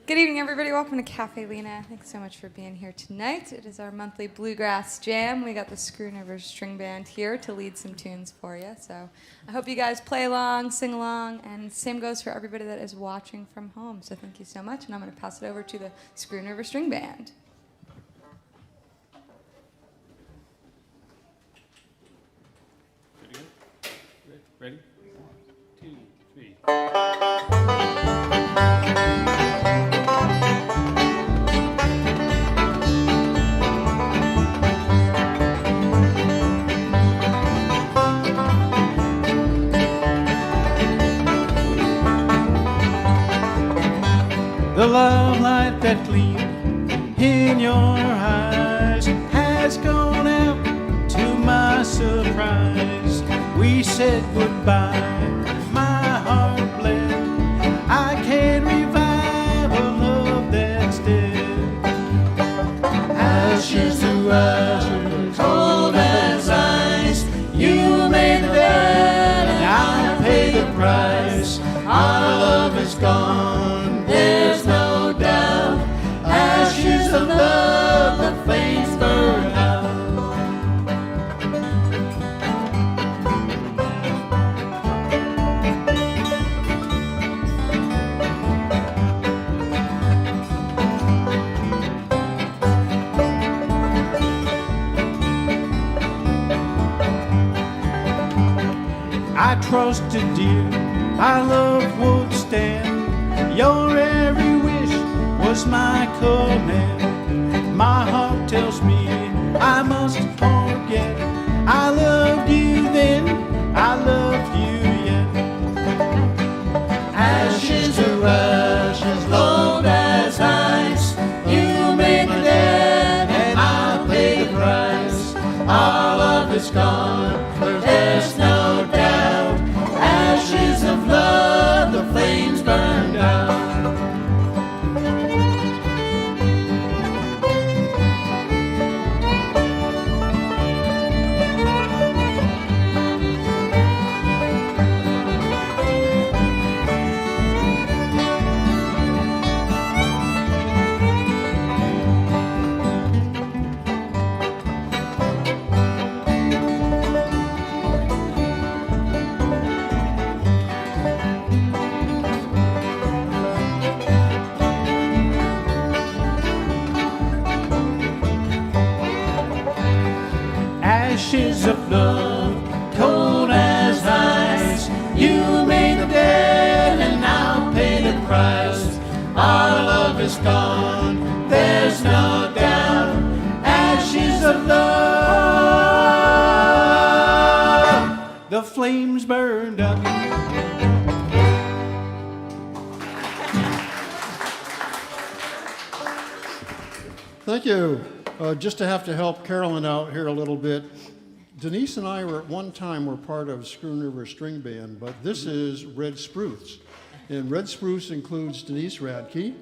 Good evening, everybody. Welcome to Caffe Lena. Thanks so much for being here tonight. It is our monthly Bluegrass Jam. We got the Screwdriver String Band here to lead some tunes for you. So I hope you guys play along, sing along, and same goes for everybody that is watching from home. So thank you so much, and I'm going to pass it over to the Screwdriver String Band. Ready? 1, 2, 3. The love light that gleamed in your eyes has gone out to my surprise. We said goodbye, my heart bled. I can't revive a love that's dead. Ashes to ashes, cold as ice. You made the dead and I paid the price. Our love is gone, there's no doubt. Ashes of love, the flames burn out. I trusted, dear, our love would stand. Your every wish was my command. My heart tells me I must forget. I loved you then, I loved you yet. Ashes to ashes, cold as ice. You made me dead and I paid the price. Our love is gone, there's no doubt. Ashes of love, the flames burn out. Ashes of love, cold as ice. You made the dead and now pay the price. Our love is gone, there's no doubt. Ashes of love, the flames burned up. Thank you. Just to have to help Carolyn out here a little bit, Denise and I were at one time were part of Screwdriver String Band, but this is Red Spruce. And Red Spruce includes Denise Radke,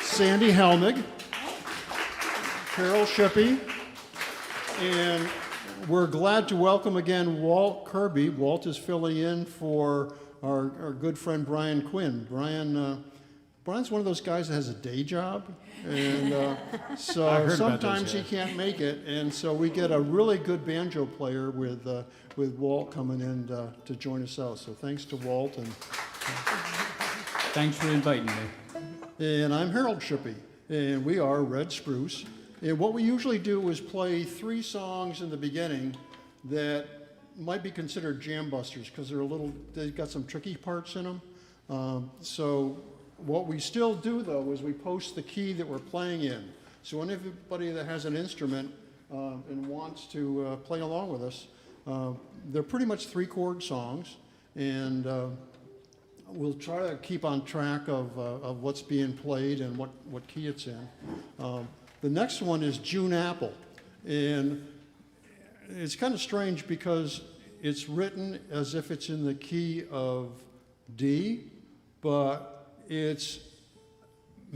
Sandy Helmig, Carol Shippey, and we're glad to welcome again Walt Kirby. Walt is filling in for our good friend Brian Quinn. Brian's one of those guys that has a day job, and so sometimes he can't make it, and so we get a really good banjo player with Walt coming in to join us out. So thanks to Walt, and Thanks for inviting me. and I'm Harold Shippey, and we are Red Spruce. And what we usually do is play 3 songs in the beginning that might be considered jam busters because they've got some tricky parts in them. So what we still do, though, is we post the key that we're playing in. So anybody that has an instrument and wants to play along with us, they're pretty much 3-chord songs, and we'll try to keep on track of what's being played and what key it's in. The next one is June Apple, and it's kind of strange because it's written as if it's in the key of D, but it's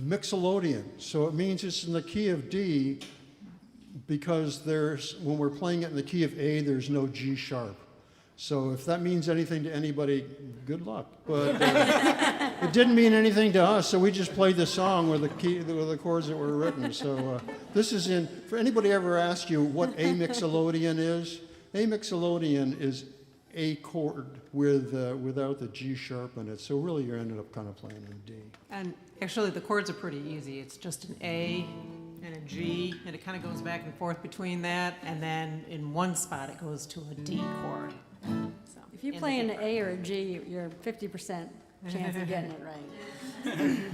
mixolydian, so it means it's in the key of D because when we're playing it in the key of A, there's no G sharp. So if that means anything to anybody, good luck. But it didn't mean anything to us, so we just played the song with the chords that were written. So this is in, for anybody ever asked you what a mixolydian is, a mixolydian is a chord without the G sharp in it. So really you ended up kind of playing in D. And actually the chords are pretty easy. It's just an A and a G, and it kind of goes back and forth between that, and then in one spot it goes to a D chord. So, If you play an A or a G, you're 50% chance of getting it right.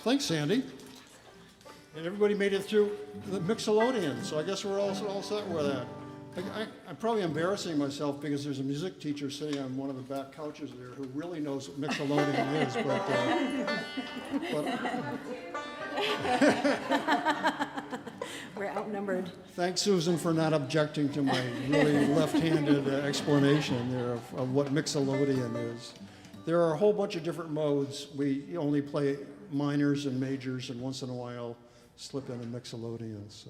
Thanks, Sandy. And everybody made it through the mixolydian, so I guess we're all set with that. I'm probably embarrassing myself because there's a music teacher sitting on one of the back couches there who really knows what mixolydian is, We're outnumbered. Thanks, Susan, for not objecting to my really left-handed explanation there of what mixolydian is. There are a whole bunch of different modes. We only play minors and majors, and once in a while slip in a mixolydian. So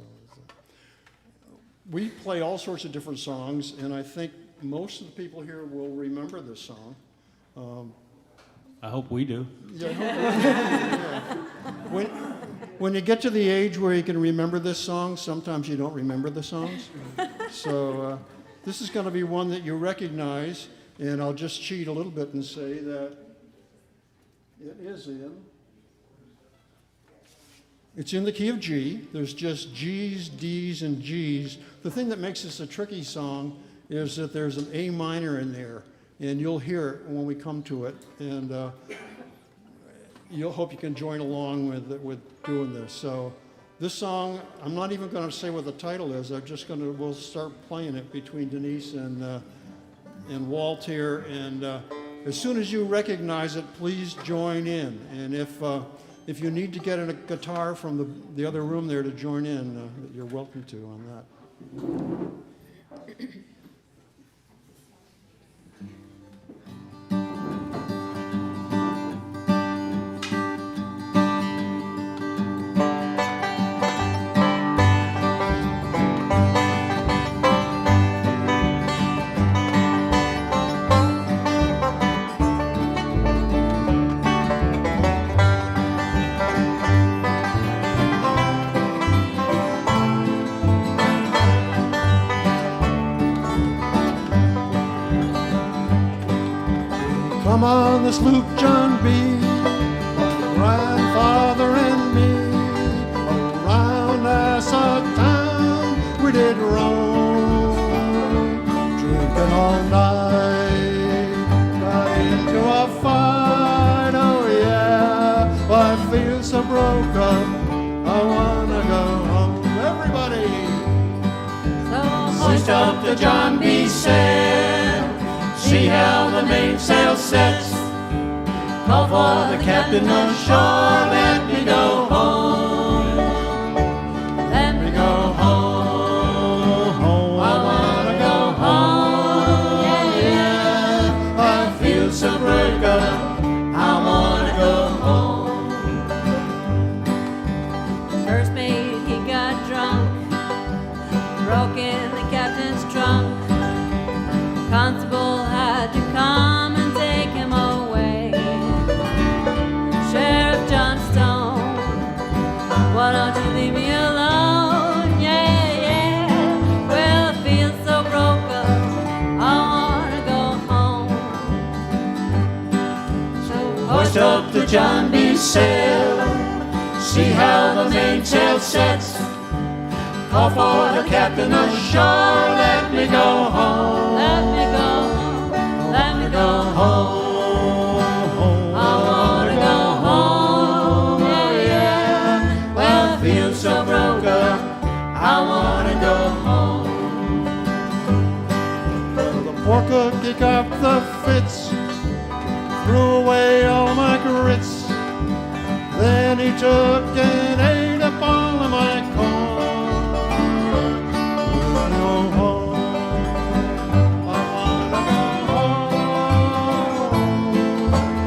we play all sorts of different songs, and I think most of the people here will remember this song. I hope we do. Yeah, when you get to the age where you can remember this song, sometimes you don't remember the songs. So this is going to be one that you recognize, and I'll just cheat a little bit and say that it's in the key of G. There's just G's, D's, and G's. The thing that makes this a tricky song is that there's an A minor in there, and you'll hear it when we come to it, and you'll hope you can join along with doing this. So this song, I'm not even going to say what the title is. We'll start playing it between Denise and Walt here, and as soon as you recognize it, please join in. And if you need to get a guitar from the other room there to join in, you're welcome to on that. Come on the sloop, John B., my grandfather and me, around Nassau town we did roam, drinking all night, got into a fight, oh yeah, I feel so broke up, I wanna go home. Everybody! So hoist up the John B. sail, see how the mainsail sets. Call for the captain on shore, let me go home. Let me go home. I wanna go home. Yeah, yeah. I feel so broke up, I wanna go home. First mate, he got drunk, broke in the captain's trunk. Constable had to come and take him away. Sheriff Johnstone, why don't you leave me alone? Yeah, yeah. Well, I feel so broke up, I wanna go home. So Hoist up the John B. sail, see how the mainsail sets. Call for the captain on shore, let me go home. let me go home, let me go home. I wanna go home, yeah, yeah. Well, I feel so broke up, I wanna go home. The poor cook, he got the fits, threw away all my grits. Then he took and ate up all of my corn. Go home, I wanna go home.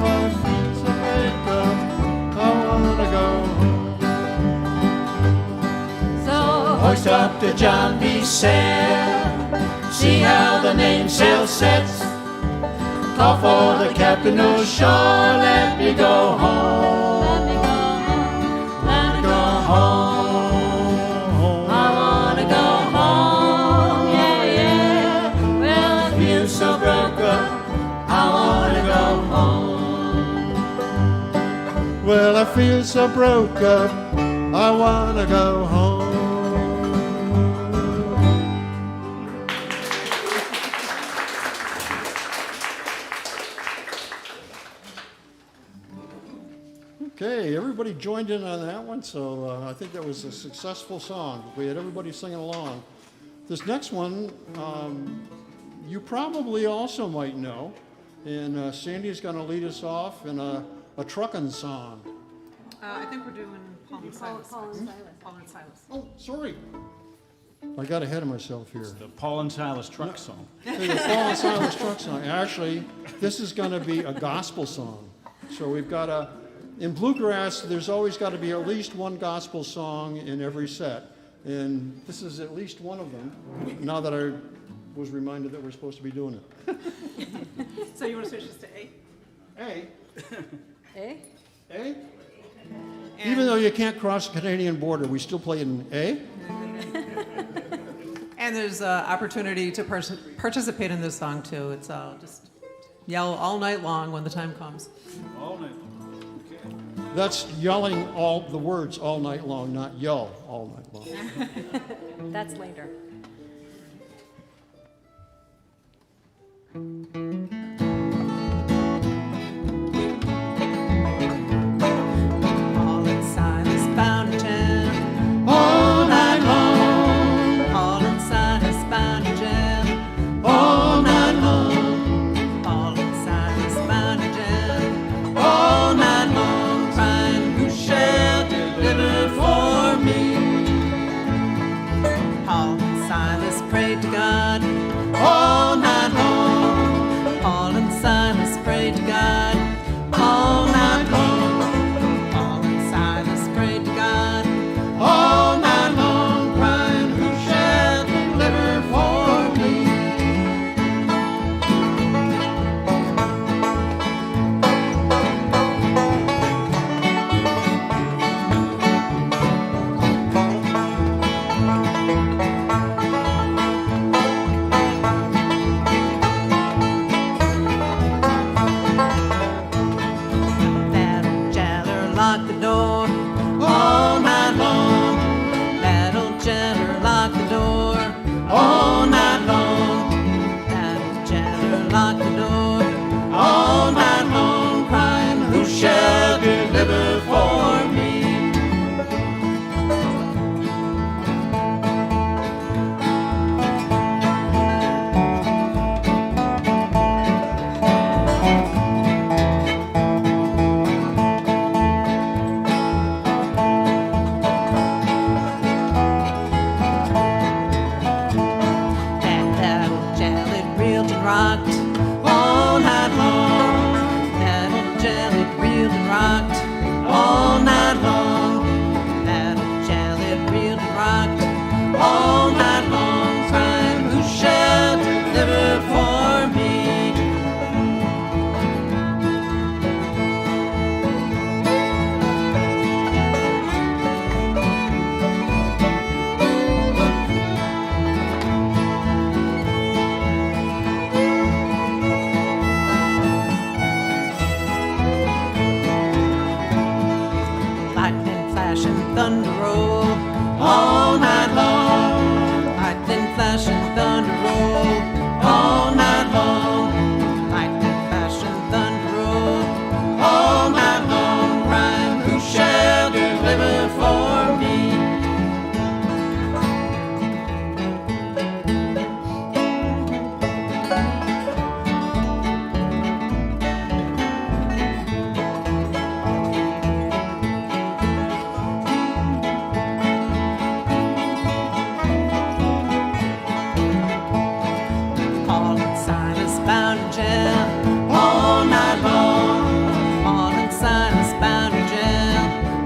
I feel so break up, I wanna go home. So Hoist up the John B. sail, see how the mainsail sets. Call for the captain on shore, let me go home. let me go home, let me Go home. I wanna go home, yeah, yeah. Well, I Feel so broke up, I wanna go home. Well, I feel so broke up, I wanna go home. Okay, everybody joined in on that one, so I think that was a successful song. We had everybody singing along. This next one, you probably also might know, and Sandy's going to lead us off in a truckin' song. I think we're doing Paul and Silas. Paul and Silas. Paul and Silas. Oh, sorry. I got ahead of myself here. The Paul and Silas truck song. Hey, the Paul and Silas truck song. Actually, this is going to be a gospel song. So we've got in bluegrass, there's always got to be at least one gospel song in every set. And this is at least one of them, now that I was reminded that we're supposed to be doing it. So you want to switch this to A? A. Eh? A? Even though you can't cross the Canadian border, we still play in A? And there's opportunity to participate in this song too. It's just yell all night long when the time comes. All night long. Okay. That's yelling all the words all night long, not yell all night long. That's later. Paul and Silas bound a jam All night long, Paul and Silas bound a jam all night long, Paul and Silas bound a jam all night long, crying, who shall deliver for me? Paul and Silas prayed to God all night long, Paul and Silas prayed to God all night long. Paul and Silas prayed to God all night long, crying, who shall deliver for me? That old jailer locked the door All night long, That old jailer locked the door all night long, That old jailer locked the door all night long, crying, who shall deliver for me? That old jail it reeled and rocked All night long, That old jail it reeled and rocked all night long, That old jail it reeled and rocked all night long, crying, who shall deliver for me? Lightning flash and thunder roll All night long, Lightning flash and thunder roll all night long, Lightning flash and thunder roll all night long, crying, who shall deliver for me? Paul and Silas bound in jail All night long, Paul and Silas bound in jail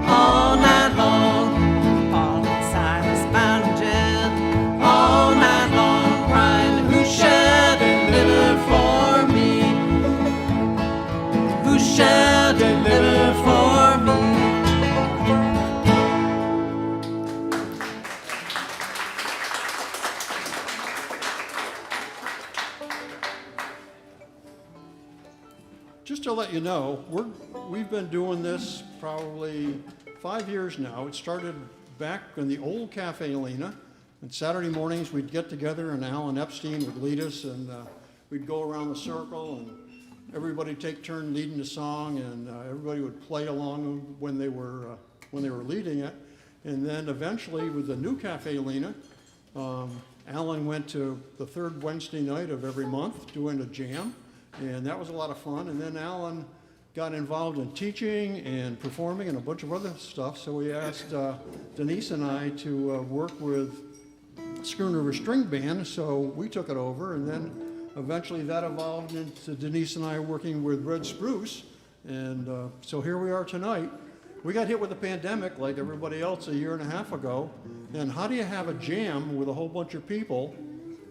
all night long, Paul and Silas bound in jail all night long, crying, who shall deliver for me? Who shall deliver for me? Just to let you know, we've been doing this probably 5 years now. It started back in the old Caffe Lena. And Saturday mornings, we'd get together, and Alan Epstein would lead us, and we'd go around the circle, and everybody'd take turn leading the song, and everybody would play along when they were leading it. And then eventually, with the new Caffe Lena, Alan went to the third Wednesday night of every month doing a jam, and that was a lot of fun. And then Alan got involved in teaching and performing and a bunch of other stuff, so we asked Denise and I to work with Schooner River String Band, so we took it over, and then eventually that evolved into Denise and I working with Red Spruce, and so here we are tonight. We got hit with the pandemic like everybody else a year and a half ago, and how do you have a jam with a whole bunch of people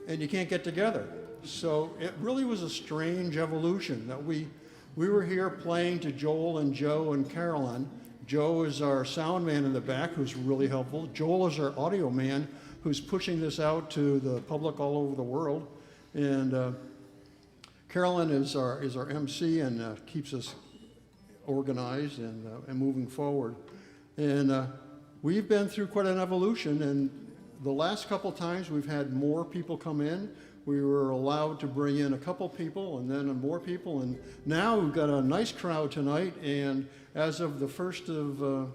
and you can't get together? So it really was a strange evolution that we were here playing to Joel and Joe and Carolyn Joe is our sound man in the back, who's really helpful. Joel is our audio man, who's pushing this out to the public all over the world. And Carolyn is our MC and keeps us organized and moving forward. And we've been through quite an evolution, and the last couple times we've had more people come in. We were allowed to bring in a couple people and then more people, and now we've got a nice crowd tonight, and as of the 1st of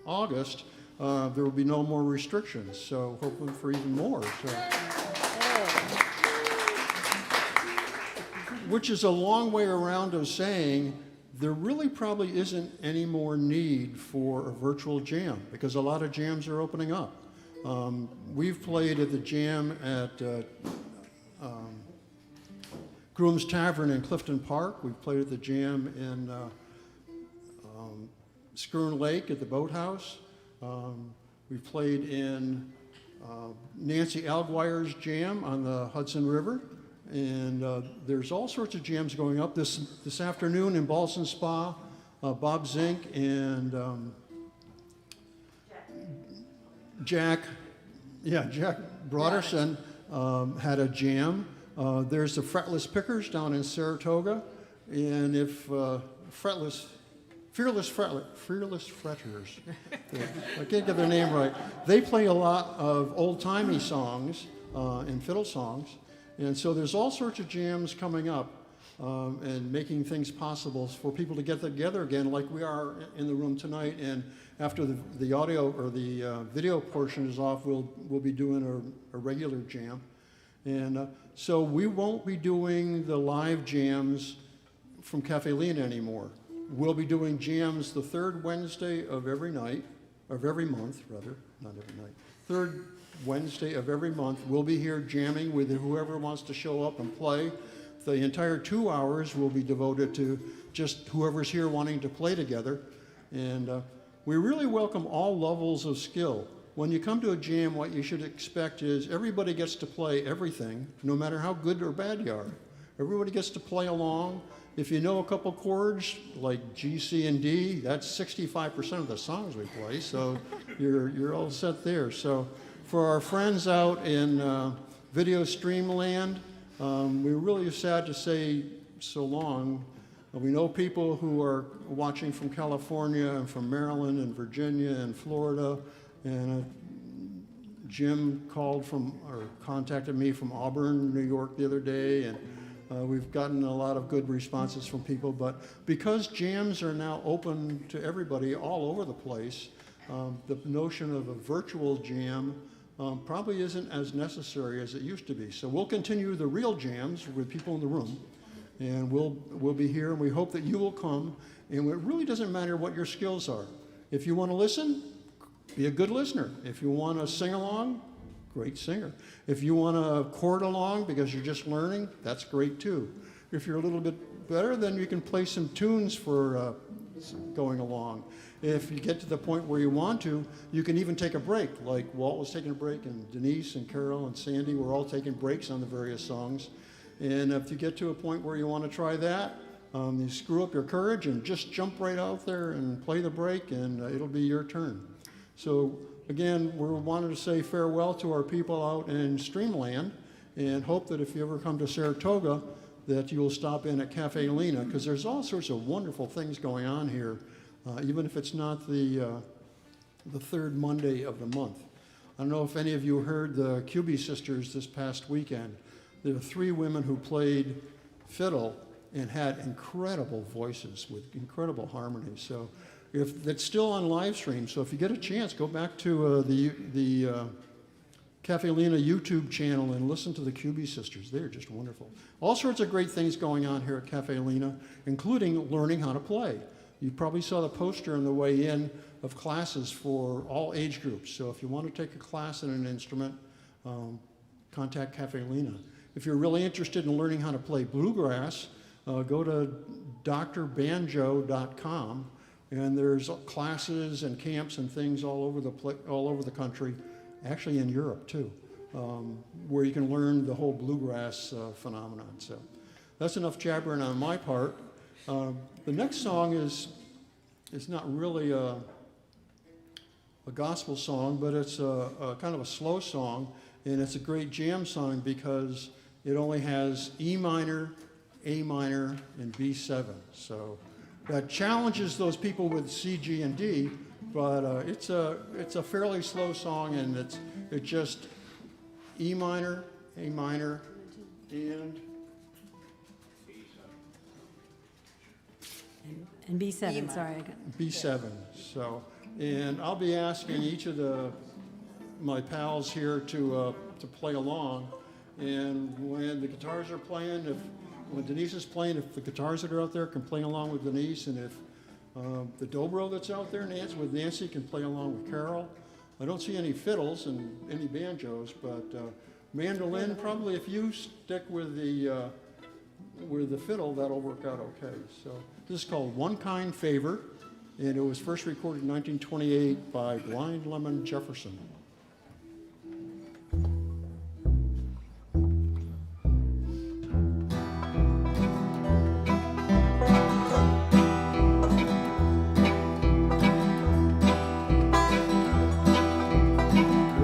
August, there will be no more restrictions, so hoping for even more. So. Which is a long way around of saying there really probably isn't any more need for a virtual jam, because a lot of jams are opening up. We've played at the jam at Groom's Tavern in Clifton Park. We've played at the jam in Skern Lake at the Boathouse. We've played in Nancy Alguire's jam on the Hudson River. And there's all sorts of jams going up this afternoon in Ballston Spa. Bob Zink and Jack Broderson had a jam. There's the Fretless Pickers down in Saratoga, and if Fearless Fretters, yeah, I can't get their name right. They play a lot of old-timey songs and fiddle songs, and so there's all sorts of jams coming up and making things possible for people to get together again, like we are in the room tonight. And after the audio or the video portion is off, we'll be doing a regular jam. And so we won't be doing the live jams from Caffe Lena anymore. We'll be doing jams the third Wednesday of every month, not every night. Third Wednesday of every month, we'll be here jamming with whoever wants to show up and play. The entire 2 hours will be devoted to just whoever's here wanting to play together. And we really welcome all levels of skill. When you come to a jam, what you should expect is everybody gets to play everything, no matter how good or bad you are. Everybody gets to play along. If you know a couple chords like G, C, and D, that's 65% of the songs we play, so you're all set there. So for our friends out in video stream land, we're really sad to say so long. We know people who are watching from California and from Maryland and Virginia and Florida, and Jim contacted me from Auburn, New York the other day, and we've gotten a lot of good responses from people. But because jams are now open to everybody all over the place, the notion of a virtual jam probably isn't as necessary as it used to be. So we'll continue the real jams with people in the room, and we'll be here, and we hope that you will come. And it really doesn't matter what your skills are. If you want to listen, be a good listener. If you want to sing along, great singer. If you want to chord along because you're just learning, that's great too. If you're a little bit better, then you can play some tunes for going along. If you get to the point where you want to, you can even take a break, like Walt was taking a break, and Denise and Carol and Sandy were all taking breaks on the various songs. And if you get to a point where you want to try that, you screw up your courage and just jump right out there and play the break, and it'll be your turn. So again, we're wanting to say farewell to our people out in Streamland, and hope that if you ever come to Saratoga, that you will stop in at Caffe Lena, because there's all sorts of wonderful things going on here, even if it's not the third Monday of the month. I don't know if any of you heard the Cubby sisters this past weekend. There were 3 women who played fiddle and had incredible voices with incredible harmony. So if that's still on live stream, so if you get a chance, go back to the Caffe Lena YouTube channel and listen to the Cubby sisters. They're just wonderful. All sorts of great things going on here at Caffe Lena, including learning how to play. You probably saw the poster on the way in of classes for all age groups. So if you want to take a class in an instrument, contact Caffe Lena. If you're really interested in learning how to play bluegrass, go to drbanjo.com, and there's classes and camps and things all over the country, actually in Europe too, where you can learn the whole bluegrass phenomenon. So that's enough jabbering on my part. The next song is it's not really a gospel song, but it's a kind of a slow song, and it's a great jam song because it only has E minor, A minor, and B7. So that challenges those people with C, G, and D, but it's a fairly slow song, and it's just E minor, A minor, and And B7, sorry. I got B7. So, and I'll be asking each of my pals here to play along. And when the guitars are playing, when Denise is playing, if the guitars that are out there can play along with Denise, and if the dobro that's out there, Nancy can play along with Carol. I don't see any fiddles and any banjos, but mandolin, probably if you stick with the fiddle, that'll work out okay. So this is called One Kind Favor, and it was first recorded in 1928 by Blind Lemon Jefferson.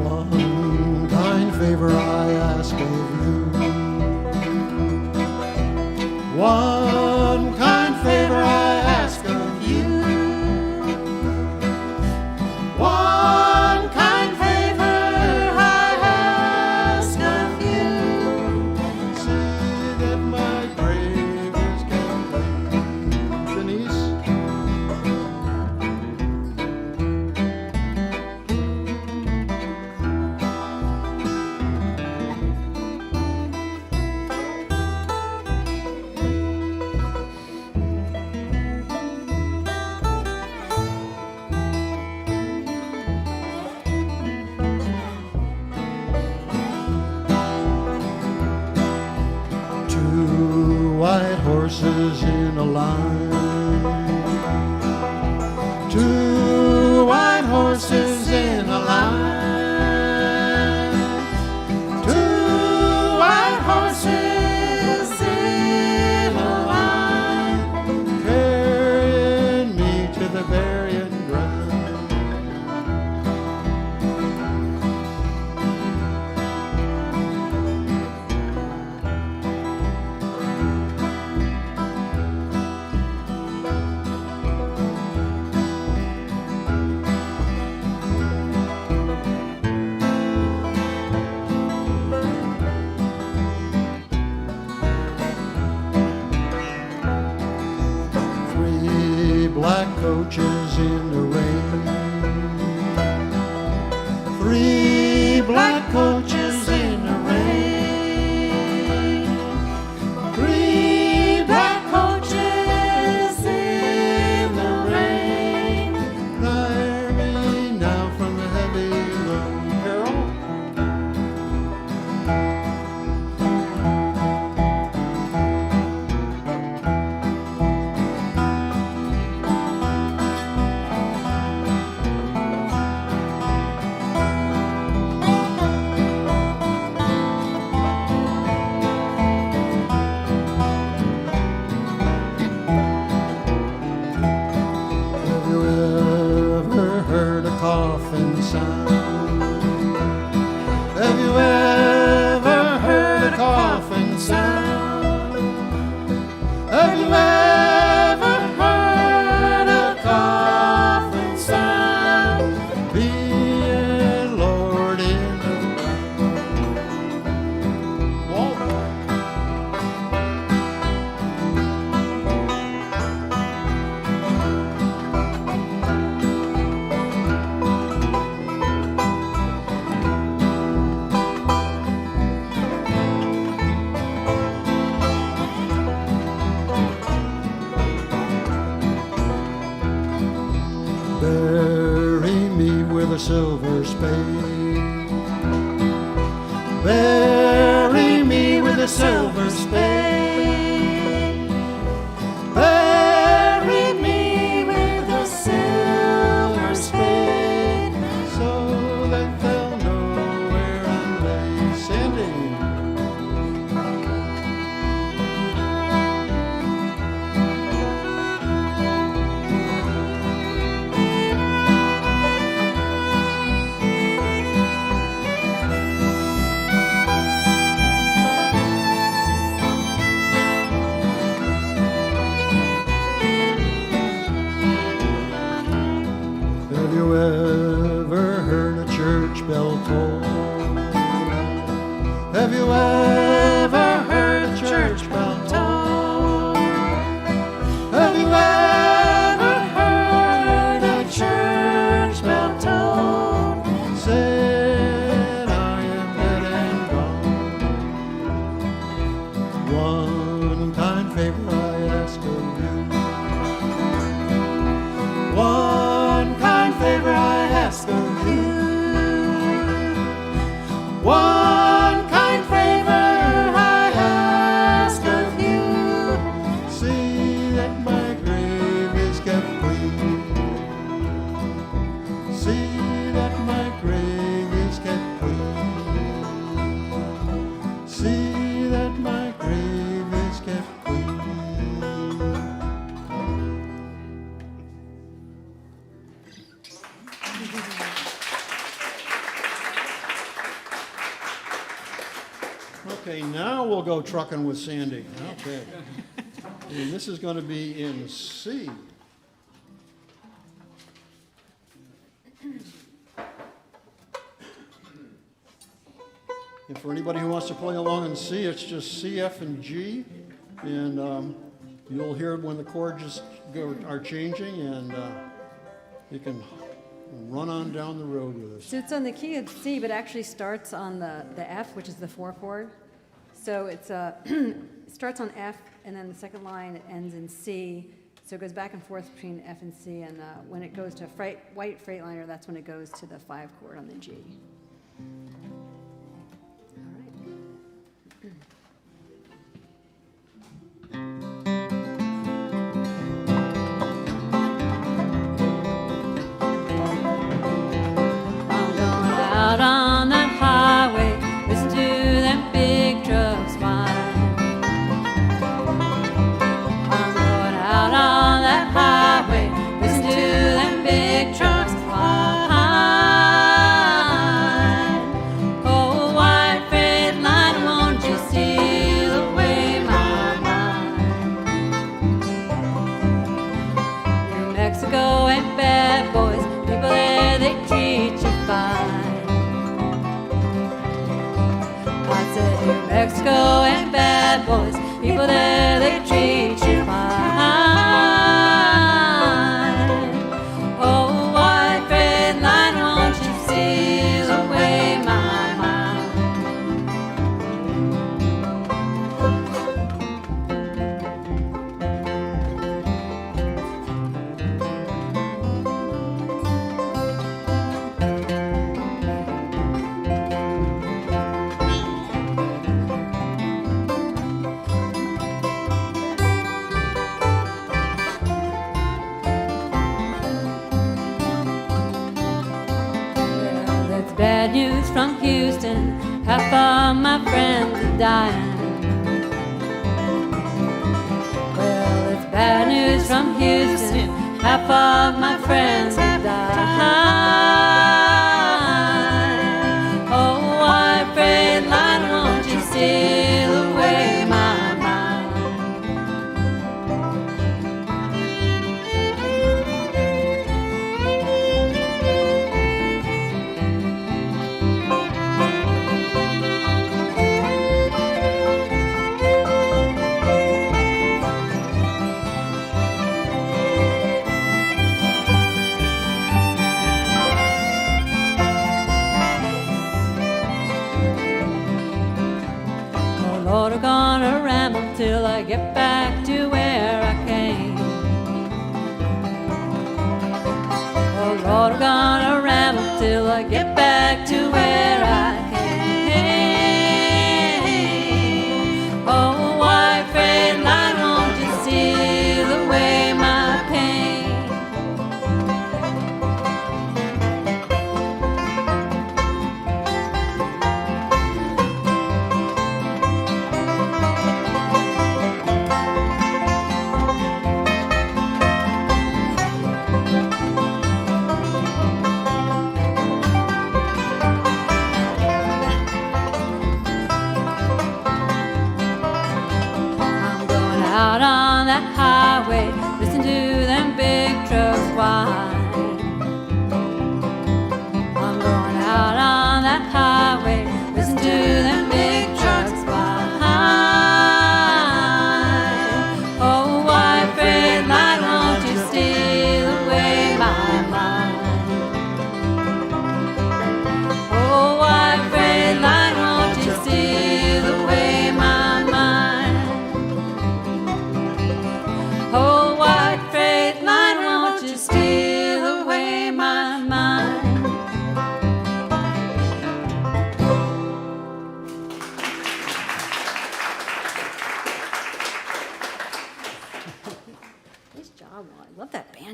One kind favor I ask of you. One kind favor I ask of you. One kind favor I ask of you. See that my grave is complete. Denise? Two white horses in a line. Two white horses in a line. Two white horses in a line, carrying me to the burying ground. Three black coaches in the rain. Three black coaches in the rain. Three black coaches in the rain. Hire me now from the heavy load. Carol? Have you ever heard a coffin sound? Have you ever heard a coffin sound? Have you ever heard a coffin sound? Being Lord in the ground. Walter. Bury me with a silver spade. Bury me with a silver spade. Bury me with a silver spade, so that they'll know where I'm laid. Sandy. favor I ask of you. One kind favor I ask of you. One kind favor I ask of you. See that my grave is kept clean. See that my grave is kept clean. See that my grave is kept clean. Okay, now we'll go trucking with Sandy. Okay. And this is going to be in C. And for anybody who wants to play along in C, it's just C, F, and G. And you'll hear when the chords are changing, and you can run on down the road with us. So it's on the key of C, but actually starts on the F, which is the 4 chord. So it's it starts on F, and then the second line ends in C. So it goes back and forth between F and C, and when it goes to white Freightliner, that's when it goes to the 5 chord on the G. Out on that highway, listen to them big trucks whine. I'm going out on that highway, listen to them big trucks whine. Oh, white Freightliner, won't you steal away my mind? New Mexico ain't bad, boys, people there, they treat you fine. New Mexico ain't bad, boys. People there, they treat you fine. Oh, white Freightliner, won't you steal away my mind? Bad news from Houston, half of my friends are dying. Well, it's bad news from Houston, half of my friends are dying. Oh, white Freightliner, won't you steal away my mind? Lord, I'm gonna ramble till I get back to where I came. Oh Lord, I'm gonna ramble till I get back to where I came. Oh, white Freightliner, won't you steal away my pain? Out on that highway, listen to them big trucks whine. I'm going out on that highway, listen to them big trucks whine. Oh, white Freightliner, won't you steal away my mind? Oh, white Freightliner, won't you steal away my mind?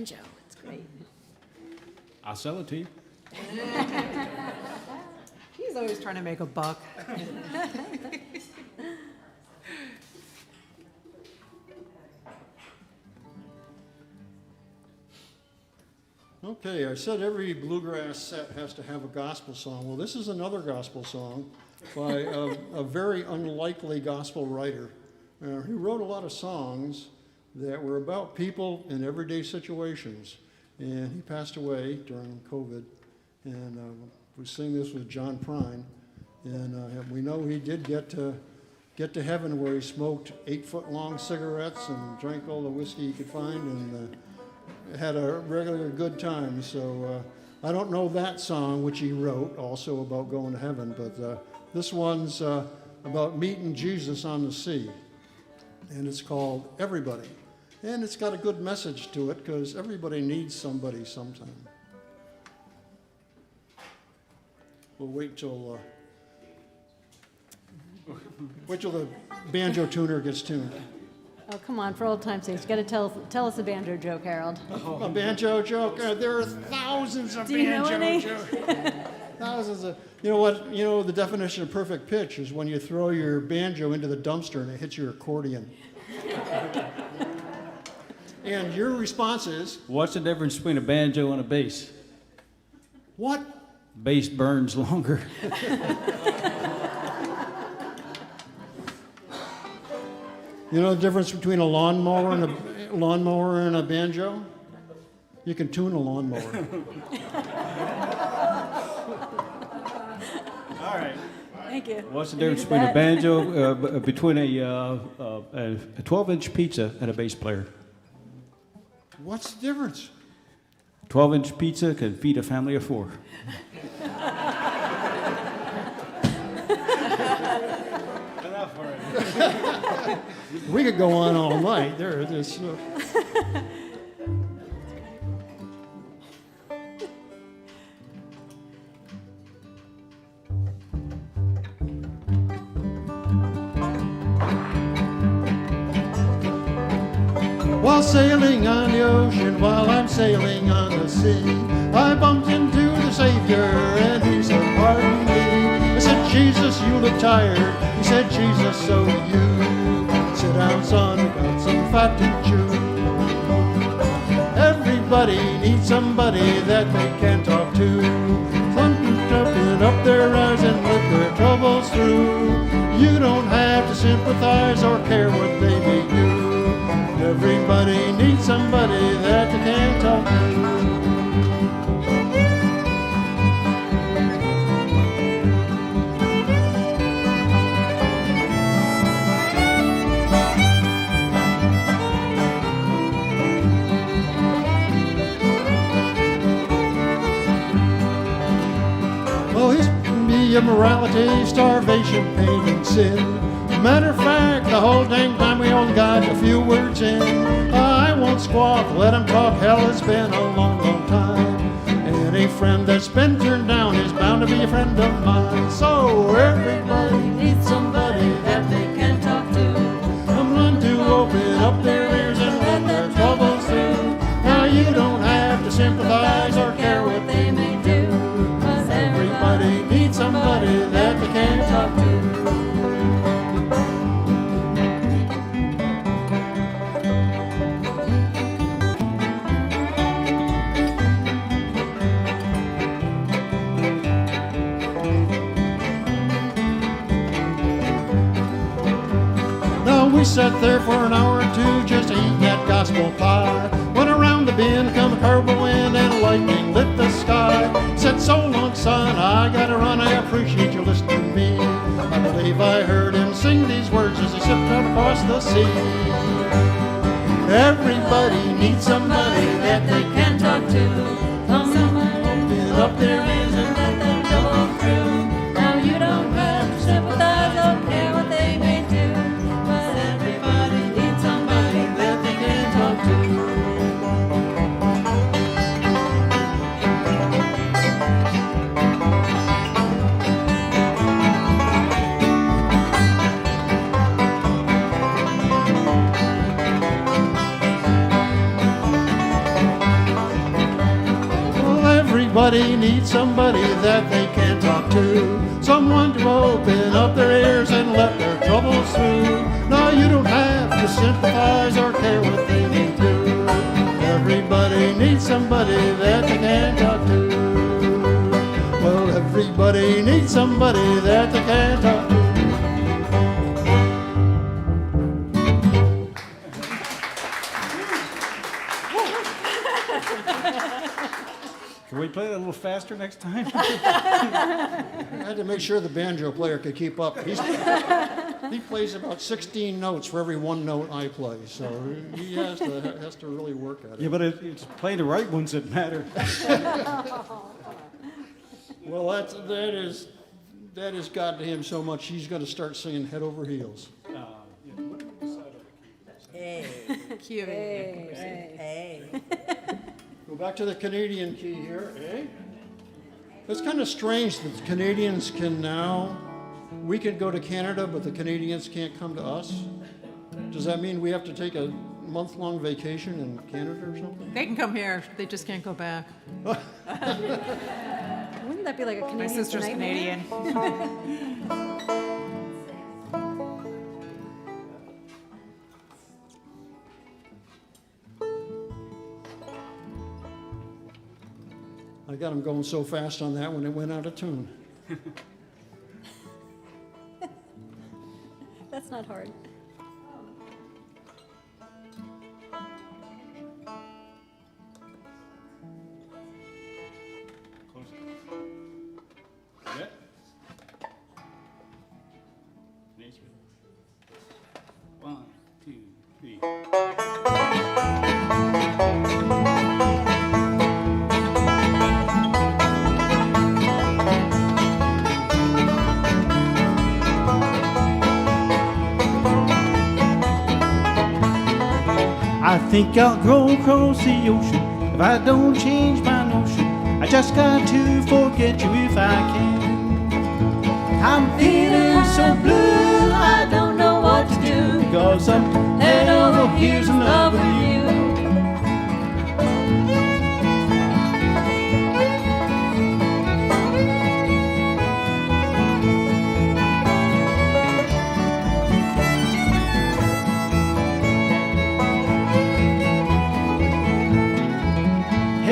banjo. It's great. I'll sell it to you. He's always trying to make a buck. Okay, I said every bluegrass set has to have a gospel song. Well, this is another gospel song by a very unlikely gospel writer. He wrote a lot of songs that were about people in everyday situations. And he passed away during COVID. And we sing this with John Prine. And we know he did get to heaven where he smoked 8-foot-long cigarettes and drank all the whiskey he could find and had a regular good time. So I don't know that song, which he wrote, also about going to heaven, but this one's about meeting Jesus on the sea. And it's called Everybody. And it's got a good message to it because everybody needs somebody sometime. We'll wait till the banjo tuner gets tuned. Oh, come on, for old time's sake, you gotta tell us a banjo joke, Harold. A banjo joke? There are thousands of Do you know banjo any? jokes. Thousands of. You know what? You know the definition of perfect pitch is when you throw your banjo into the dumpster and it hits your accordion. And your response is, What's the difference between a banjo and a bass? what? Bass burns longer. You know the difference between a lawnmower and a banjo? You can tune a lawnmower. All right. Thank you. What's the difference between a banjo, between a 12-inch pizza and a bass player? What's the difference? 12-inch pizza can feed a family of 4. Enough already. We could go on all night. There's. While sailing on the ocean, while I'm sailing on the sea, I bumped into the Savior and he said, pardon me. I said, Jesus, you look tired. He said, Jesus, so do you. Sit down, son, I got some fat to chew. Everybody needs somebody that they can talk to. Open up their eyes and let their troubles through. You don't have to sympathize or care what they may do. Everybody needs somebody that they can talk to. Oh, it's me, immorality, starvation, pain, and sin. Matter of fact, the whole dang time we only got a few words in. I won't squawk, let 'em talk, hell, it's been a long, long time. Any friend that's been turned down is bound to be a friend of mine. So everybody needs somebody that they can talk to. Someone to open up their ears and let their troubles through. Now you don't have to sympathize or care what they may do. 'Cause everybody needs somebody that they can talk to. We sat there for an hour or two just to eat that gospel pie. When around the bend come a terrible wind and lightning lit the sky. Said, so long, son, I gotta run, I appreciate you listening to me. I believe I heard him sing these words as he stepped out across the sea. Everybody needs somebody that they can talk to. Somebody open up their ears and let them trouble through. Now you don't have to sympathize or care what they may do. Everybody needs somebody that they can talk to. Someone to open up their ears and let their troubles through. No, you don't have to sympathize or care what they may do. Everybody needs somebody that they can talk to. Well, everybody needs somebody that they can talk to. Can we play that a little faster next time? I had to make sure the banjo player could keep up. He plays about 16 notes for every one note I play, so he has to really work at it. Yeah, but it's playing the right ones that matter. Well, that has gotten to him so much, he's going to start singing head over heels. Cute. Hey. Go back to the Canadian key here. Eh? It's kind of strange that Canadians we can go to Canada, but the Canadians can't come to us. Does that mean we have to take a month-long vacation in Canada or something? They can come here, they just can't go back. Wouldn't that be like a Canadian My sister's Canadian? Canadian. I got him going so fast on that when it went out of tune. That's not hard. One, two, three. I think I'll grow across the ocean if I don't change my notion. I just got to forget you if I can. I'm feeling so blue, I don't know what to do, 'cause I'm head over heels in love with you.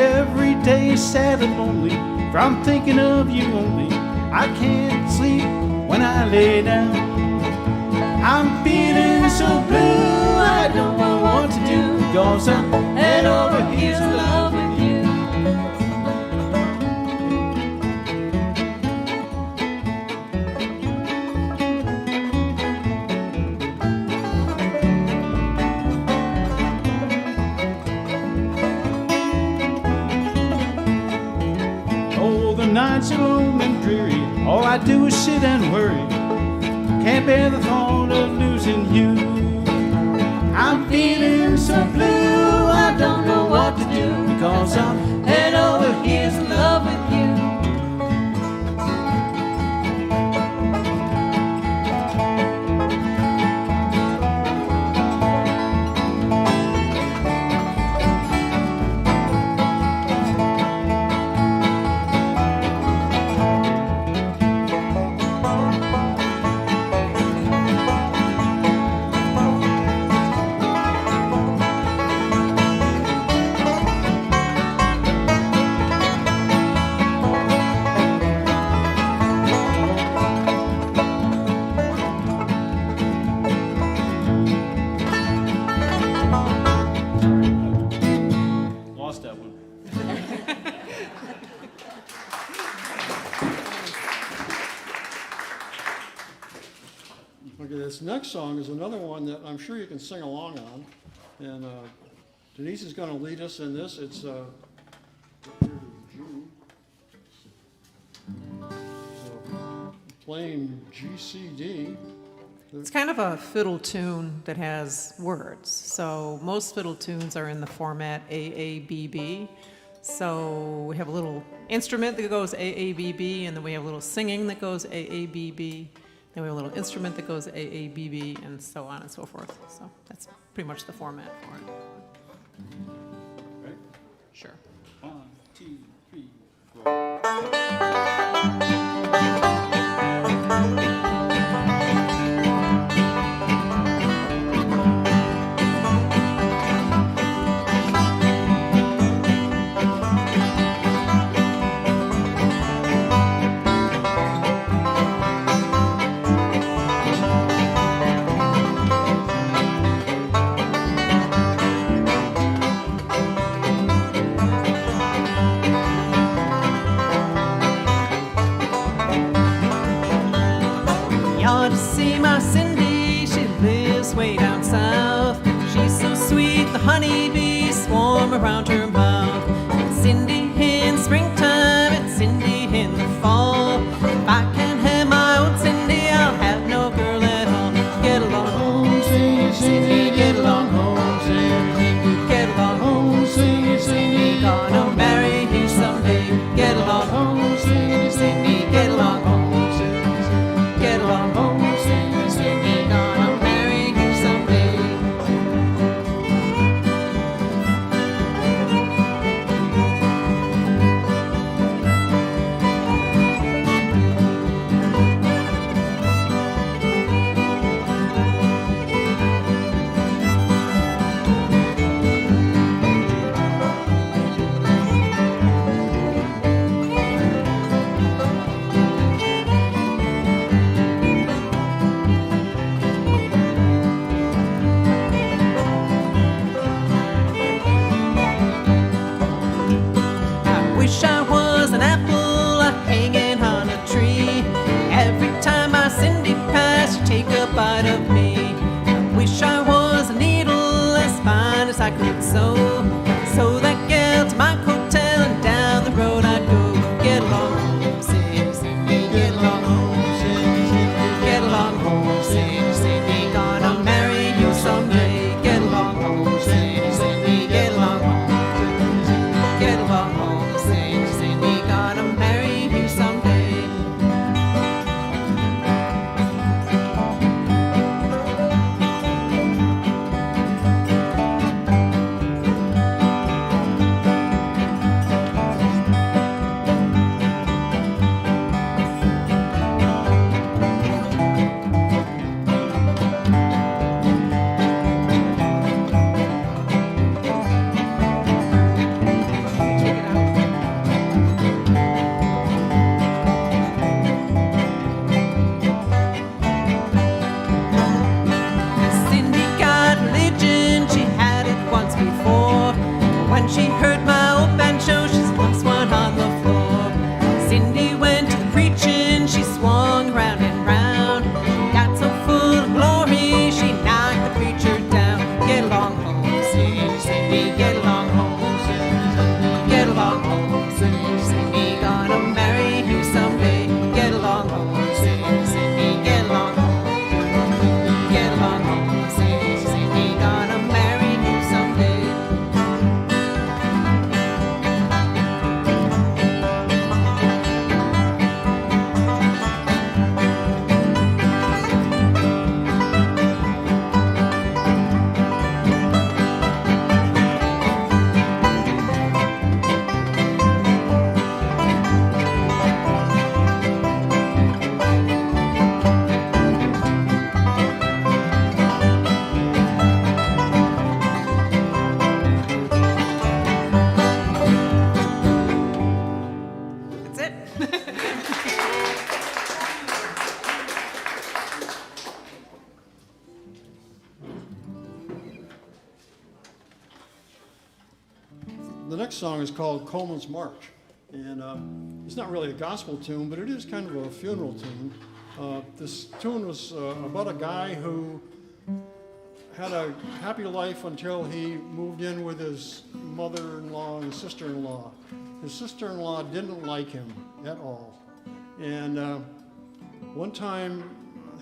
Every day is sad and lonely, for I'm thinking of you only. I can't sleep when I lay down. I'm feeling so blue, I don't know what to do, 'cause I'm head over heels in love with you. Oh, the nights are long and dreary, all I do is sit and worry. Can't bear the thought of losing you. I'm feeling so blue, I don't know what to do, because I'm head over heels in love with you. Lost that one. Okay, this next song is another one that I'm sure you can sing along on. And Denise is going to lead us in this. It's playing GCD. It's kind of a fiddle tune that has words. So most fiddle tunes are in the format AABB. So we have a little instrument that goes AABB, and then we have a little singing that goes AABB. Then we have a little instrument that goes AABB, and so on and so forth. So that's pretty much the format for it. Right? Sure. 1, 2, 3, 4. Honeybees swarm around her mouth. It's Cindy in springtime, it's Cindy in the fall. If I can't have my own Cindy, I'll have no girl at all. Get along home, Cindy, Cindy, get along home, Cindy, get along home, Cindy, Cindy, gonna marry you someday. Get along home, Cindy, Cindy, get along home, Cindy, get along home, Cindy, Cindy, gonna marry you someday. Wish I was an apple hanging on a tree. Every time I Cindy pass, you take a bite of me. I wish I was a needle as fine as I could sew. So that girl to my hotel and down the road I'd go. Get along home, Cindy, Cindy, get along home, Cindy, Cindy, get along home, Cindy, Cindy, gonna marry you someday. Get along home, Cindy, Cindy, get along home, get along home. Cindy, gonna marry you someday. Cindy got religion, she had it once before. When she heard my old banjo, she slumps one on the floor. Cindy went to preaching, she swung round and round. She got so full of glory, she knocked the preacher down. Get along home, Cindy, Cindy, get along home, Cindy, get along home, Cindy, Cindy, gonna marry you someday. Get along home, Cindy, Cindy, get along home, get along home, Cindy, Cindy, gonna marry you someday. That's it. The next song is called Coleman's March, and it's not really a gospel tune, but it is kind of a funeral tune. This tune was about a guy who had a happy life until he moved in with his mother-in-law and sister-in-law. His sister-in-law didn't like him at all, and one time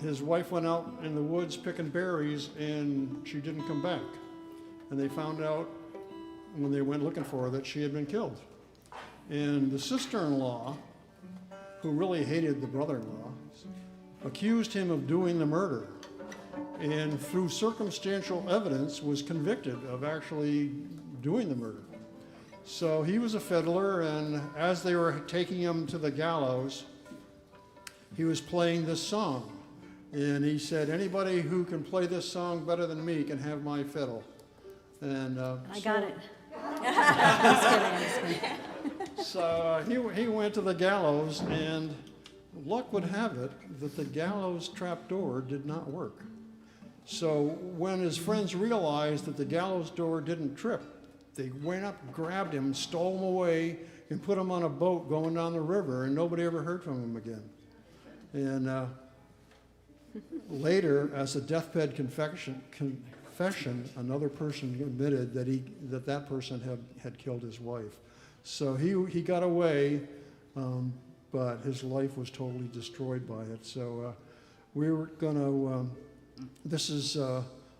his wife went out in the woods picking berries and she didn't come back, and they found out when they went looking for her that she had been killed. And the sister-in-law, who really hated the brother-in-law, accused him of doing the murder, and through circumstantial evidence was convicted of actually doing the murder. So he was a fiddler, and as they were taking him to the gallows, he was playing this song. And he said, anybody who can play this song better than me can have my fiddle. And I got it. I'm just kidding. So he went to the gallows, and luck would have it that the gallows trapdoor did not work. So when his friends realized that the gallows door didn't trip, they went up, grabbed him, stole him away, and put him on a boat going down the river, and nobody ever heard from him again. And later, as a deathbed confession, another person admitted that that person had killed his wife. So he got away, but his life was totally destroyed by it. So we were going to, this is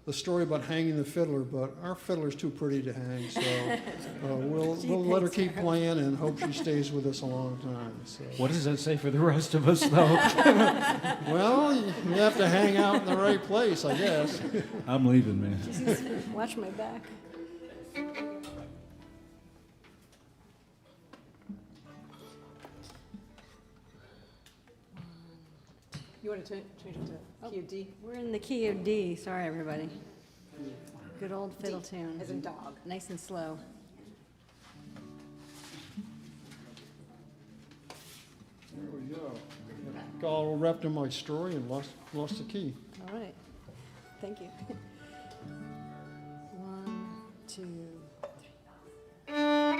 the story about hanging the fiddler, but our fiddler's too pretty to hang, so we'll let her keep playing and hope she stays with us a long time. So. What does that say for the rest of us, though? Well, you have to hang out in the right place, I guess. I'm leaving, man. Watch my back. You want to change it to key of D? We're in the key of D. Sorry, everybody. Good old fiddle tune. As in dog. Nice and slow. There we go. Got all wrapped in my story and lost the key. All right. Thank you. 1, 2, 3.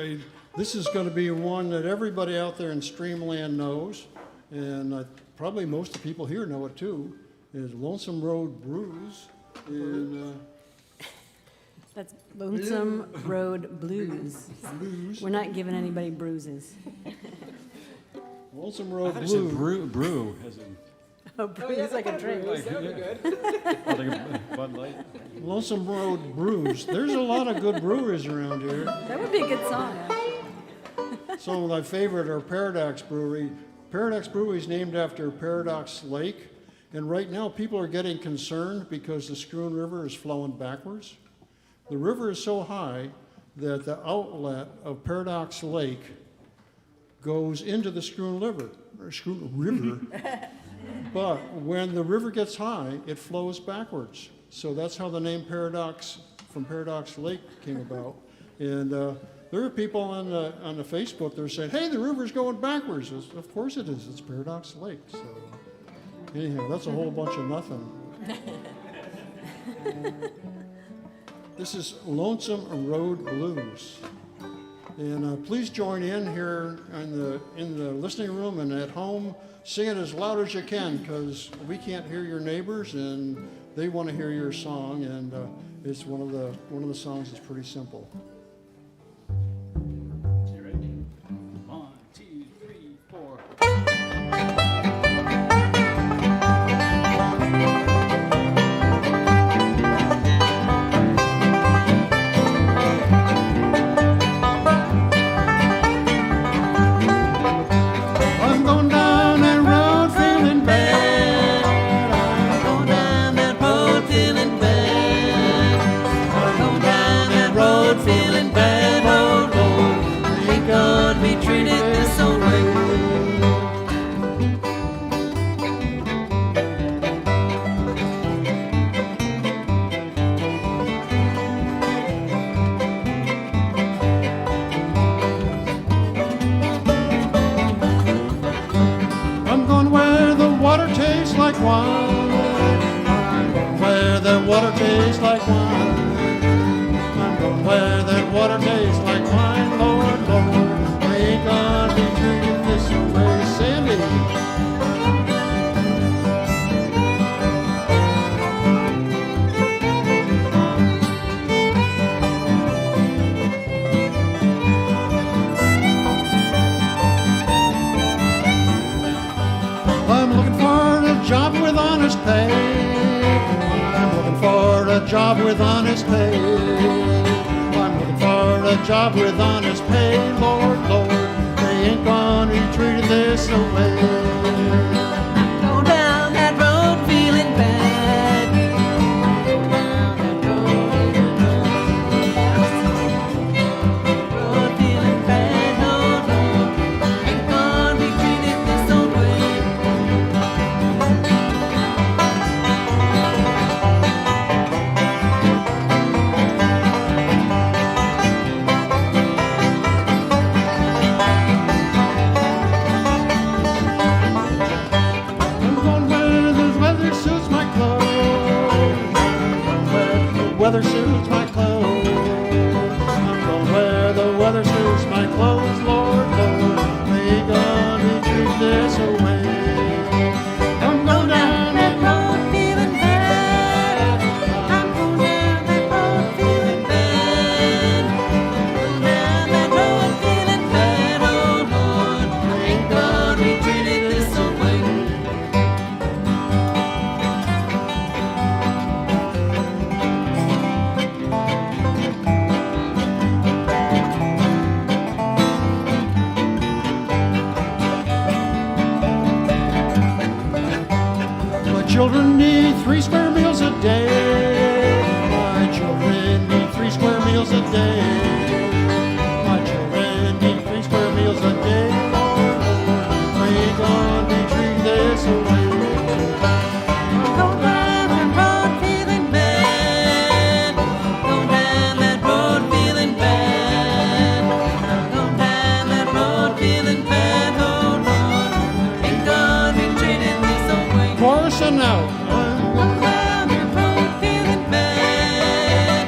anyway, this is going to be one that everybody out there in Streamland knows, and probably most of the people here know it too, is Lonesome Road Blues. And, That's Lonesome Road Blues. We're not giving anybody bruises. Lonesome I Road thought it said Blues. brew, as in, Oh, bruise like a drink. like a Bud Light. Lonesome Road Brews. There's a lot of good breweries around here. That would be a good song, actually. Some of my favorite are Paradox Brewery. Paradox Brewery is named after Paradox Lake, and right now people are getting concerned because the Schroon River is flowing backwards. The river is so high that the outlet of Paradox Lake goes into the Schroon River. But when the river gets high, it flows backwards. So that's how the name Paradox from Paradox Lake came about. And there are people on the Facebook that are saying, "Hey, the river's going backwards." Of course it is. It's Paradox Lake. So anyhow, that's a whole bunch of nothing. This is Lonesome Road Blues. And please join in here in the listening room and at home. Sing it as loud as you can, because we can't hear your neighbors and they want to hear your song. And it's one of the songs that's pretty simple. You ready? 1, 2, 3, 4. I'm going down that road feeling bad. I'm going down that road feeling bad. I'm going down that road feeling bad. Oh Lord, ain't gonna be treated this old way. I'm going where the water tastes like wine. I'm going where the water tastes like wine. I'm going where that water tastes like wine. Lord, Lord, I ain't gonna be treated this way. Sandy. I'm looking for a job with honest pay. I'm looking for a job with honest pay. I'm looking for a job with honest pay. Lord, Lord, they ain't gonna be treated this way. Go down that road feeling bad. Go down that road feeling bad. No, no, ain't gonna be treated this way. I'm going where the weather suits my clothes. I'm going where the weather suits my clothes. I'm going where the weather suits my clothes. Lord, Lord, they ain't gonna be treated this way. I'm going down that road feeling bad. I'm going down that road feeling bad. Going down that road feeling bad. Oh Lord, they ain't gonna be treated this way. My children need 3 square meals a day. My children need 3 square meals a day. My children need 3 square meals a day. Lord, Lord, they ain't gonna be treated this way. Go down that road feeling bad. Go down that road feeling bad. Go down that road feeling bad. Oh Lord, ain't gonna be treated this way. Chorus and now. Go down that road feeling bad.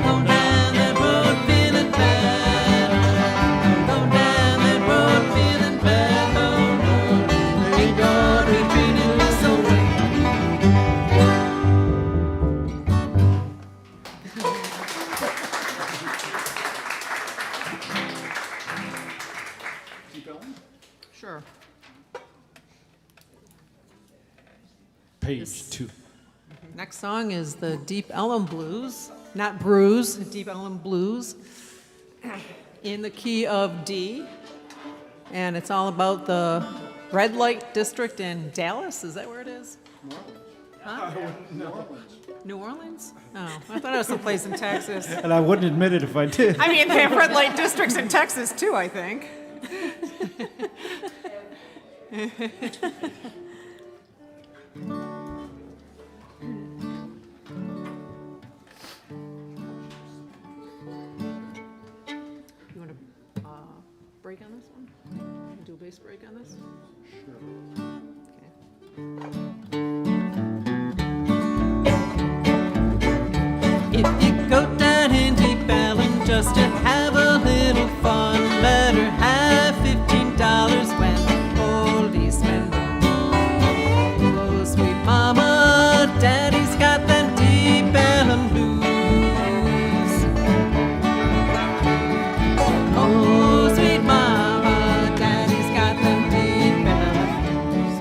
Go down that road feeling bad. Sure. Page 2. Next song is the Deep Ellum Blues, not Brews, Deep Ellum Blues, in the key of D. And it's all about the red light district in Dallas. Is that where it is? Huh? New Orleans? Oh, I thought it was someplace in Texas. And I wouldn't admit it if I did. I mean, they have red light districts in Texas too, I think. You want to break on this one? Do a bass break on this? If you go down in Deep Ellum just to have a little fun, better have $15 when the policemen run. Oh, sweet mama, daddy's got them Deep Ellum blues. Oh, sweet mama, daddy's got them Deep Ellum blues.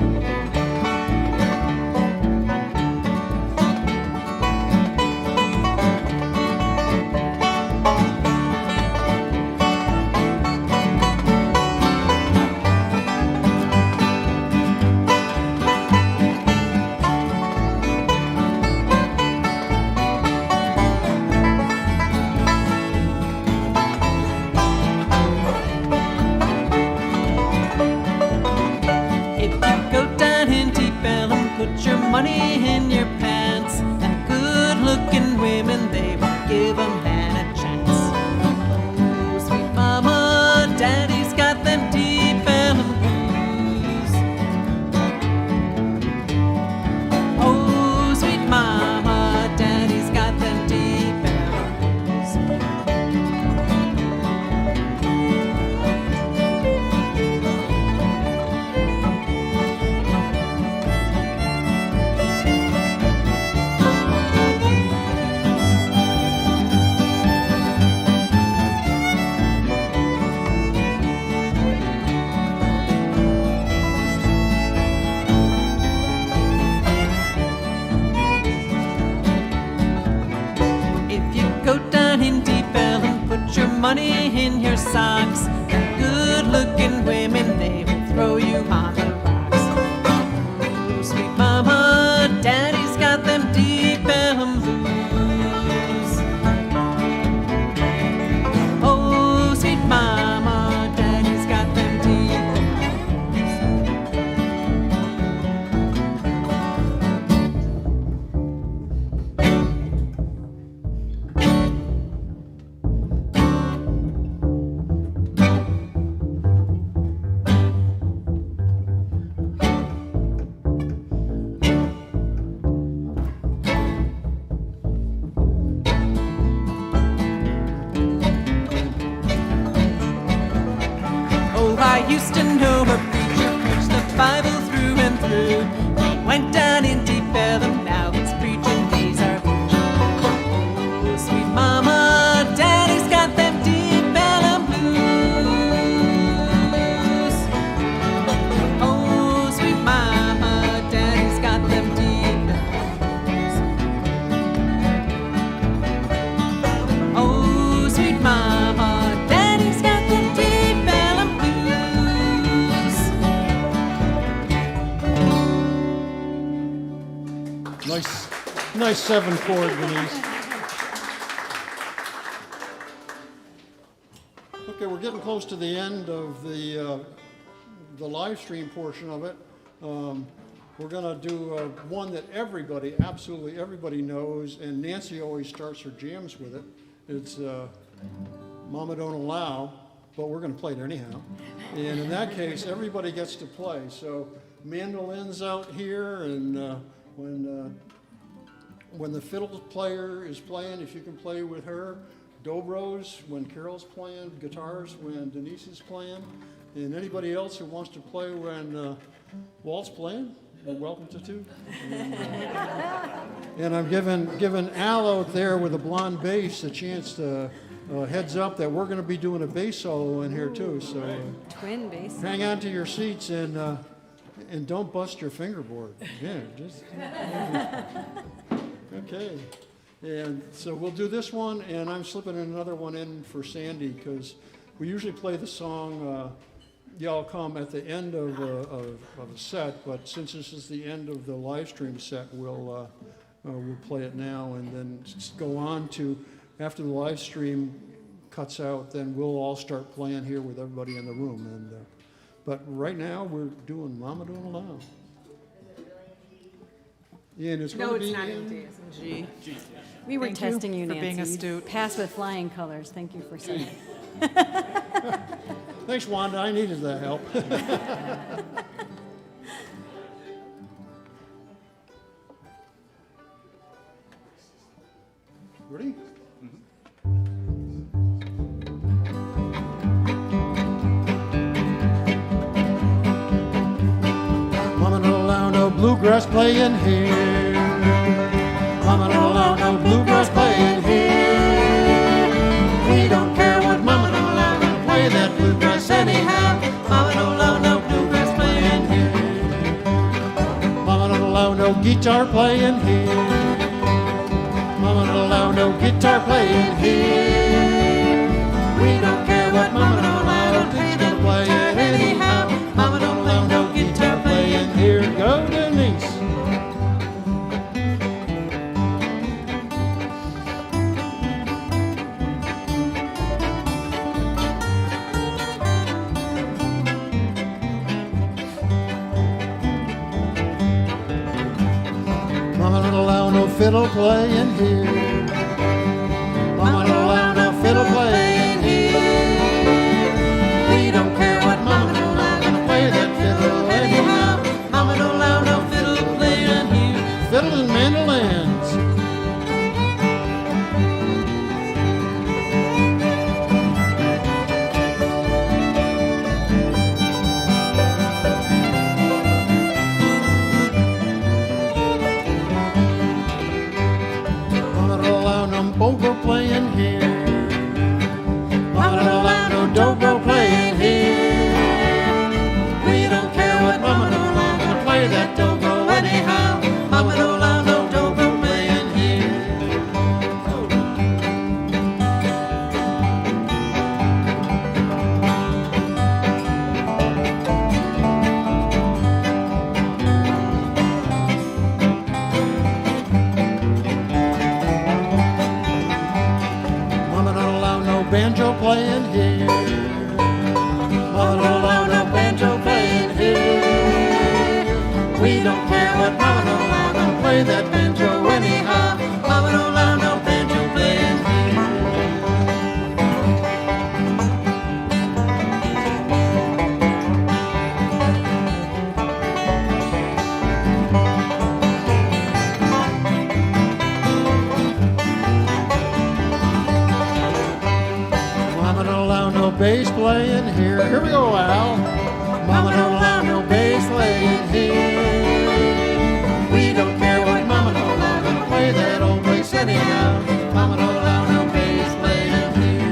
If you go down in Deep Ellum, put your money in your pants, and good-looking women, they will give a man a chance. Oh, sweet mama, daddy's got them Deep Ellum blues. Oh, sweet mama, daddy's got them Deep Ellum blues. If you go down in Deep Ellum, put your money in your socks, and good-looking women, they will throw you on the rocks. Oh, sweet mama, daddy's got them Deep Ellum blues. Oh, sweet mama, daddy's got them Deep Ellum blues. Oh, I used to know a preacher preached the Bible through and through. He went down in Deep Ellum, now he's preaching these are oh, sweet mama, daddy's got them Deep Ellum blues. Oh, sweet mama, daddy's got them Deep Ellum blues. Oh, sweet mama, daddy's got them Deep Ellum blues. Nice 7-chord, Denise. Okay, we're getting close to the end of the live stream portion of it. We're gonna do one that absolutely everybody knows, and Nancy always starts her jams with it. It's Mama Don't Allow, but we're gonna play it anyhow. And in that case, everybody gets to play. So mandolin's out here, and when the fiddle player is playing, if you can play with her, dobros when Carol's playing, guitars when Denise is playing, and anybody else who wants to play when Walt's playing, you're welcome to too. And I'm giving Al out there with a blonde bass a chance to heads up that we're going to be doing a bass solo in here too. So Twin bass. hang on to your seats and don't bust your fingerboard. Yeah, just okay. And so we'll do this one, and I'm slipping another one in for Sandy because we usually play the song "Y'all Come" at the end of a set, but since this is the end of the live stream set, we'll play it now and then go on to after the live stream cuts out. Then we'll all start playing here with everybody in the room. And but right now we're doing "Mama Don't Allow." Yeah, and it's No, going to it's be not in D, it's in G. We were Thank you testing you, for Nancy. being You astute. passed with flying colors. Thank you for saying it. Thanks, Wanda. I needed that help. Ready? Mama don't allow no bluegrass playing here. Mama don't allow no bluegrass playing here. We don't care what Mama don't allow, gonna play that bluegrass anyhow. Mama don't allow no bluegrass playing here. Mama don't allow no guitar playing here. Mama don't allow no guitar playing here. We don't care what Mama don't allow, she's gonna play it anyhow. Mama don't allow no guitar playing here. Go Denise. Mama don't allow no fiddle playing here. Mama don't allow no fiddle playing here. We don't care what Mama don't allow, gonna play that fiddle anyhow. Mama don't allow no fiddle playing here. Fiddle and mandolins. Mama don't allow no bobo playing here. Mama don't allow no dobro playing here. We don't care what Mama don't allow, gonna play that dobro anyhow. Mama don't allow no dobro playing here. Mama don't allow no banjo playing here. Mama don't allow no banjo playing here. We don't care what Mama don't allow, gonna play that banjo anyhow. Mama don't allow no banjo playing here. Mama don't allow no bass playing here. Here we go, Al. Mama don't allow no bass playing here. We don't care what Mama don't allow, gonna play that old bass anyhow. Mama don't allow no bass playing here.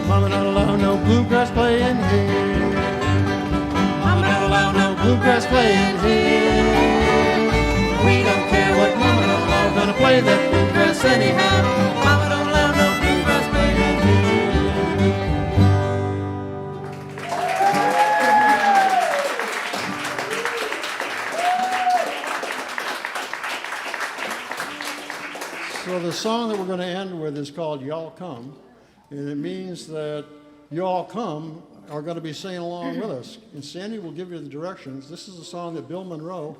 Mama don't allow no bluegrass playing here. Mama don't allow no bluegrass playing here. We don't care what Mama don't allow, gonna play that bluegrass anyhow. Mama don't allow no bluegrass playing here. So the song that we're going to end with is called "Y'all Come," and it means that y'all come are going to be singing along with us. And Sandy will give you the directions. This is a song that Bill Monroe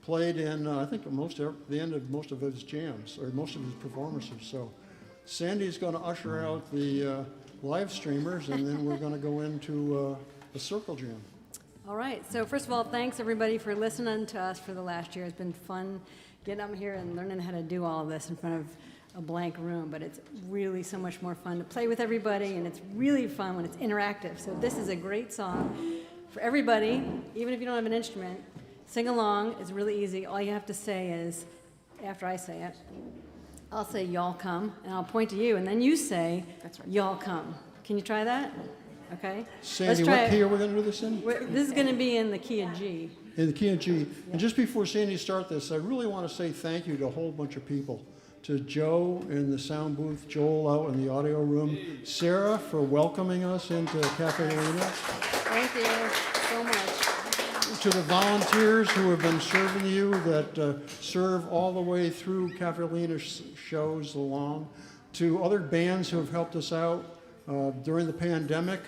played in, I think, the end of most of his jams, or most of his performances. So Sandy's going to usher out the live streamers, and then we're going to go into a circle jam. All right. So first of all, thanks everybody for listening to us for the last year. It's been fun getting up here and learning how to do all of this in front of a blank room, but it's really so much more fun to play with everybody, and it's really fun when it's interactive. So this is a great song for everybody, even if you don't have an instrument. Sing along. It's really easy. All you have to say is, after I say it, I'll say, y'all come, and I'll point to you, and then you say, y'all come. Can you try that? Okay? Sandy, what key are we going to do this in? This is going to be in the key of G. In the key of G. And just before Sandy start this, I really want to say thank you to a whole bunch of people. To Joe in the sound booth, Joel out in the audio room, Sarah for welcoming us into Caffe Lena. Thank you so much. To the volunteers who have been serving you, that serve all the way through Caffe Lena shows along. To other bands who have helped us out during the pandemic.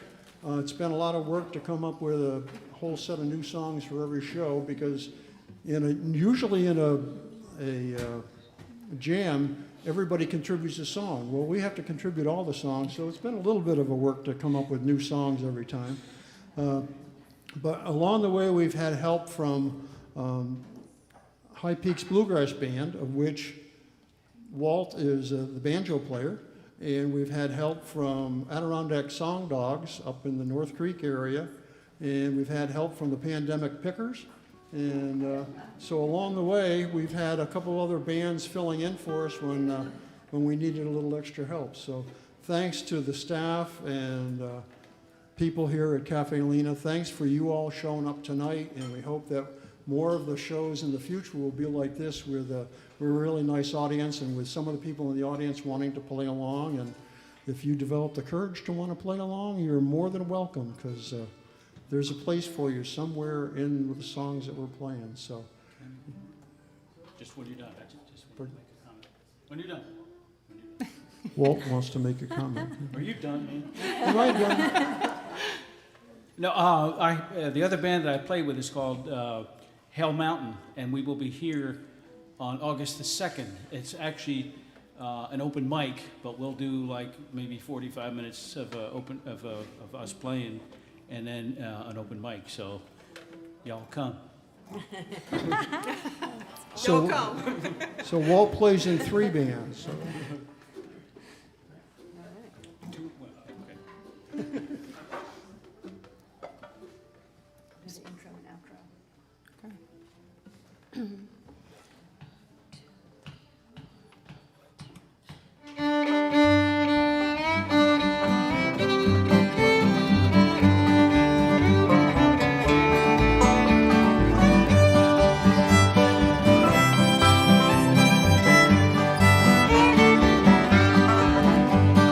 It's been a lot of work to come up with a whole set of new songs for every show, because usually in a jam, everybody contributes a song. Well, we have to contribute all the songs, so it's been a little bit of a work to come up with new songs every time. But along the way, we've had help from High Peaks Bluegrass Band, of which Walt is the banjo player, and we've had help from Adirondack Song Dogs up in the North Creek area, and we've had help from the Pandemic Pickers. And so along the way, we've had a couple other bands filling in for us when we needed a little extra help. So thanks to the staff and people here at Caffe Lena. Thanks for you all showing up tonight, and we hope that more of the shows in the future will be like this, with a really nice audience, and with some of the people in the audience wanting to play along. And if you develop the courage to want to play along, you're more than welcome, because there's a place for you somewhere in the songs that we're playing. So, Just when you're done. Just when you make a comment. When you're done. Walt wants to make a comment. Are you done, man? Am I done? No, the other band that I play with is called Hell Mountain, and we will be here on August the 2nd. It's actually an open mic, but we'll do like maybe 45 minutes of us playing, and then an open mic. So y'all come. Y'all come. So Walt plays in 3 bands. So. Just intro and outro.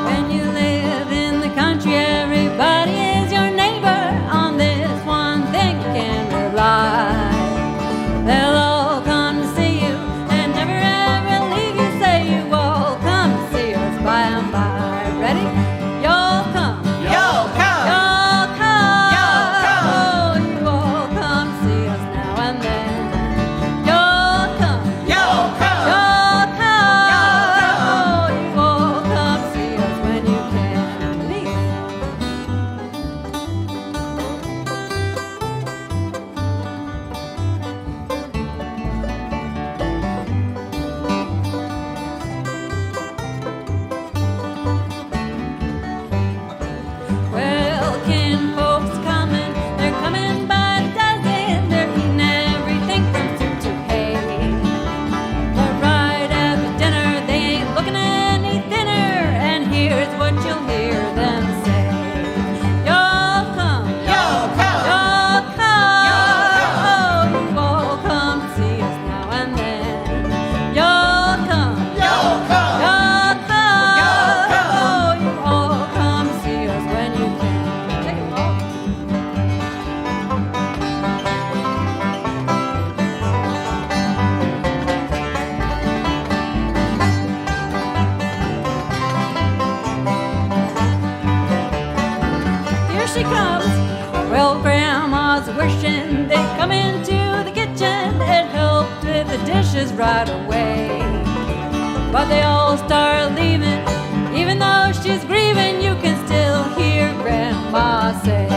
When you live in the country, everybody is your neighbor. On this one thing you can rely. They'll all come to see you and never ever leave you. Say you all come to see us by and by. Ready? Y'all come. Y'all come. Y'all come. Y'all come. Oh, you all come to see us now and then. Y'all come. Y'all come. Y'all come. Y'all come. Oh, you all come to see us when you can. Please. Well, kin folks coming, they're coming by the dozen. They're eating everything from soup to hay. They're right after dinner, they ain't looking any thinner. And here's what you'll hear them say: y'all come, Y'all come. y'all come, Y'all oh, you all come to see us now and then. Y'all come, Y'all come. y'all come, Y'all come. oh, you all come to see us when you can. Take 'em all. Here she comes. Well, Grandma's wishing they'd come into the kitchen and help with the dishes right away. But they all start leaving, even though she's grieving. You can still hear Grandma say,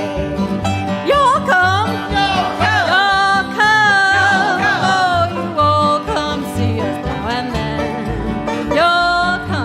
y'all come. Y'all come. Y'all come. Y'all come. Oh, you all come see us now and then. Y'all come.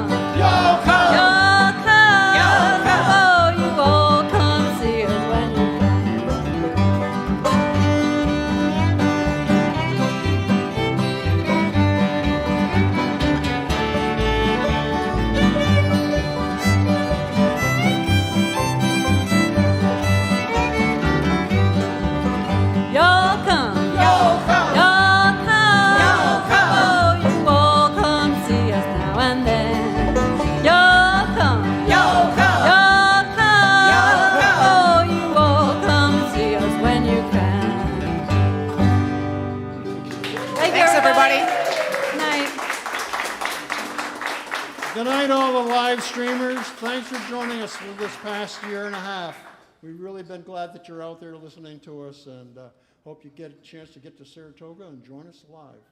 live streamers, thanks for joining us for this past year and a half. We've really been glad that you're out there listening to us, and hope you get a chance to get to Saratoga and join us live.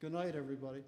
Good night, everybody.